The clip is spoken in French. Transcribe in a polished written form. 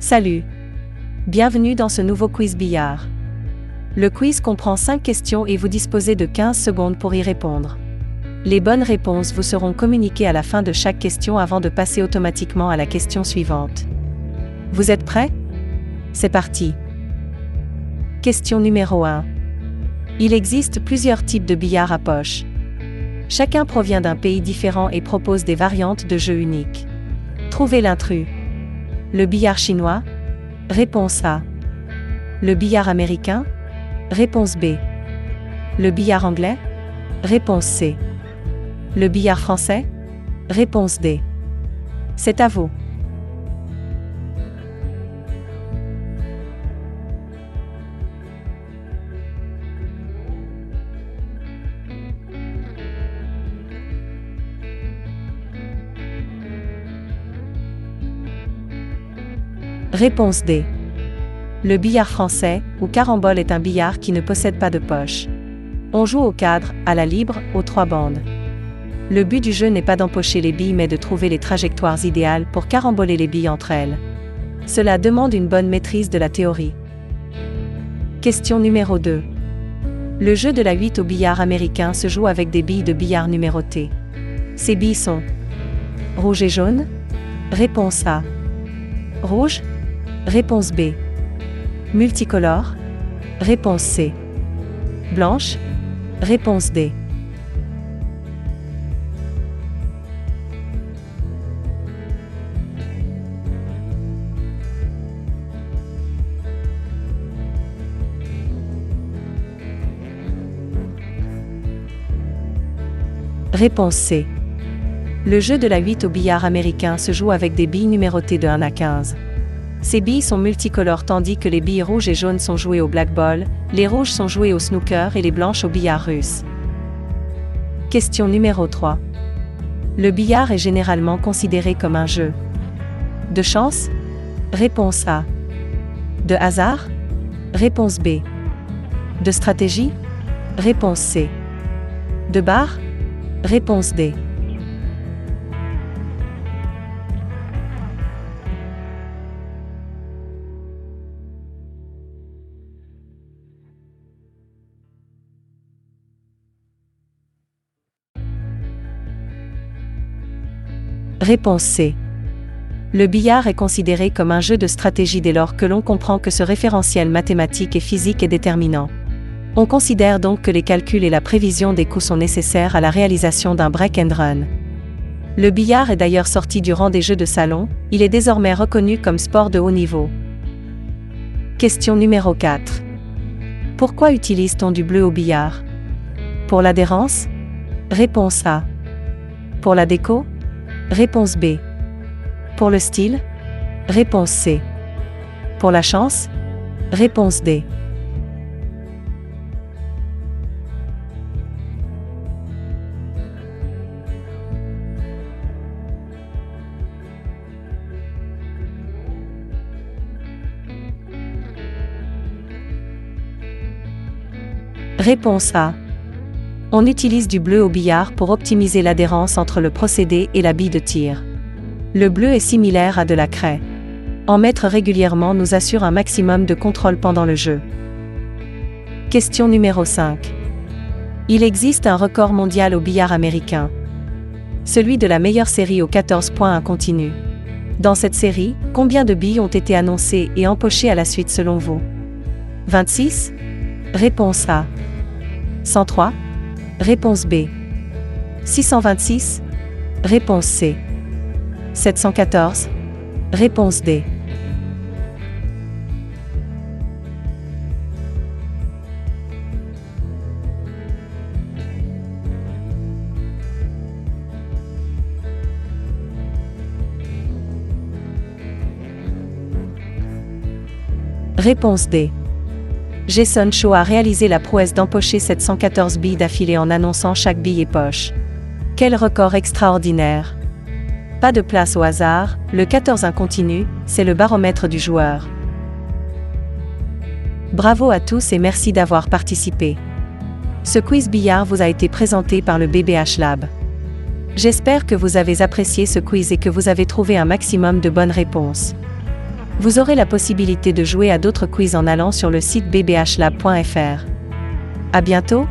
Salut! Bienvenue dans ce nouveau quiz billard. Le quiz comprend 5 questions et vous disposez de 15 secondes pour y répondre. Les bonnes réponses vous seront communiquées à la fin de chaque question avant de passer automatiquement à la question suivante. Vous êtes prêts? C'est parti! Question numéro 1. Il existe plusieurs types de billard à poche. Chacun provient d'un pays différent et propose des variantes de jeux uniques. Trouvez l'intrus. Le billard chinois? Réponse A. Le billard américain? Réponse B. Le billard anglais? Réponse C. Le billard français? Réponse D. C'est à vous. Réponse D. Le billard français, ou carambole, est un billard qui ne possède pas de poche. On joue au cadre, à la libre, aux 3 bandes. Le but du jeu n'est pas d'empocher les billes mais de trouver les trajectoires idéales pour caramboler les billes entre elles. Cela demande une bonne maîtrise de la théorie. Question numéro 2. Le jeu de la 8 au billard américain se joue avec des billes de billard numérotées. Ces billes sont rouge et jaune? Réponse A. Rouge? Réponse B. Multicolore? Réponse C. Blanche? Réponse D. Réponse C. Le jeu de la 8 au billard américain se joue avec des billes numérotées de 1 à 15. Ces billes sont multicolores tandis que les billes rouges et jaunes sont jouées au blackball, les rouges sont jouées au snooker et les blanches au billard russe. Question numéro 3. Le billard est généralement considéré comme un jeu de chance? Réponse A. De hasard? Réponse B. De stratégie? Réponse C. De barre? Réponse D. Réponse C. Le billard est considéré comme un jeu de stratégie dès lors que l'on comprend que ce référentiel mathématique et physique est déterminant. On considère donc que les calculs et la prévision des coups sont nécessaires à la réalisation d'un break and run. Le billard est d'ailleurs sorti du rang des jeux de salon, il est désormais reconnu comme sport de haut niveau. Question numéro 4. Pourquoi utilise-t-on du bleu au billard? Pour l'adhérence? Réponse A. Pour la déco? Réponse B. Pour le style? Réponse C. Pour la chance? Réponse D. Réponse A. On utilise du bleu au billard pour optimiser l'adhérence entre le procédé et la bille de tir. Le bleu est similaire à de la craie. En mettre régulièrement nous assure un maximum de contrôle pendant le jeu. Question numéro 5. Il existe un record mondial au billard américain. Celui de la meilleure série aux 14 points en continu. Dans cette série, combien de billes ont été annoncées et empochées à la suite selon vous? 26? Réponse A. 103? Réponse B. 626? Réponse C. 714? Réponse D. Réponse D. Jason Shaw a réalisé la prouesse d'empocher 714 billes d'affilée en annonçant chaque bille et poche. Quel record extraordinaire! Pas de place au hasard, le 14 en continu, c'est le baromètre du joueur. Bravo à tous et merci d'avoir participé. Ce quiz billard vous a été présenté par le BBH Lab. J'espère que vous avez apprécié ce quiz et que vous avez trouvé un maximum de bonnes réponses. Vous aurez la possibilité de jouer à d'autres quiz en allant sur le site bbhlab.fr. À bientôt!